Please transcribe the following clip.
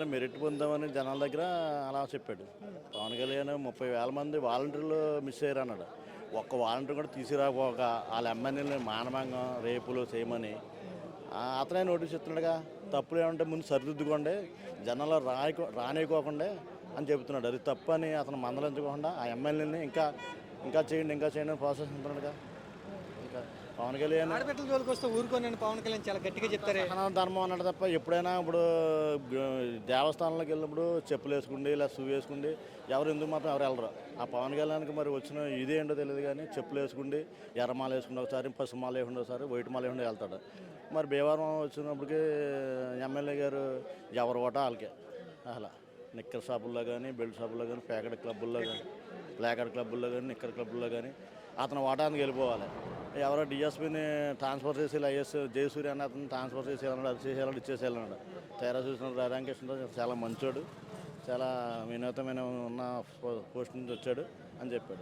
Merit పొందామని జనాల దగ్గర అలా చెప్పాడు. పవన్ కళ్యాణ్ 30,000 మంది వాలంటీర్లు మిస్ అయ్యారు అన్నాడు. ఒక్క వాలంటీర్ కూడా తీసుకురాకపోక వాళ్ళ ఎమ్మెల్యేలని మానభంగం రేపులు చేయమని అతనే నోటీస్ ఇస్తున్నాడుగా. తప్పులు ఏమంటే ముందు సరిదిద్దుకోండి, జనాలు రానికోకుండా అని చెబుతున్నాడు. అది తప్పు అని అతను మందలించకుండా ఆ ఎమ్మెల్యేని ఇంకా ఇంకా చేయండి ప్రాసెస్ ఉంటున్నాడుగా. ఇంకా పవన్ కళ్యాణ్ ఆడబిడ్డల జోలికి వస్తే ఊరుకోనని పవన్ కళ్యాణ్ చాలా గట్టిగా చెప్తారే. ధర్మం అన్నాడు తప్ప ఎప్పుడైనా ఇప్పుడు దేవస్థానంలోకి వెళ్ళినప్పుడు చెప్పులు వేసుకుండి ఇలా షూ వేసుకుండి ఎవరు ఎందుకు మాత్రం ఎవరు వెళ్ళరు. ఆ పవన్ కళ్యాణ్కి మరి వచ్చిన ఇదేంటో తెలియదు కానీ చెప్పులు వేసుకుండి ఎర్రమాల వేసుకుంటే ఒకసారి, పసుమాల వేసుకుంటే ఒకసారి, వైట్ మాల వేసుకుంటే వెళ్తాడు. మరి భీమవరం వచ్చినప్పటికీ ఎమ్మెల్యే గారు ఎవరు ఓటా వాళ్ళకే. అలా నిక్కర్ షాపుల్లో కానీ, బెల్ట్ షాపుల్లో కానీ, ప్యాకెట్ క్లబ్బుల్లో కానీ, ప్లాకెట్ క్లబ్బుల్లో కానీ, నిక్కర్ క్లబ్బుల్లో కానీ అతను ఓటానికి వెళ్ళిపోవాలి. ఎవరో డిఎస్పీని ట్రాన్స్ఫర్ చేసి ఐఎస్ జయసూర్య అని అతను ట్రాన్స్ఫర్ చేసేయాలన్నాడు, అది చేసేయాలన్నాడు, ఇచ్చేసేయాలన్నాడు. తేరా చూసిన రాధాకృష్ణ చాలా మంచోడు, చాలా వినూతమైన ఉన్న పోస్ట్ నుంచి వచ్చాడు అని చెప్పాడు.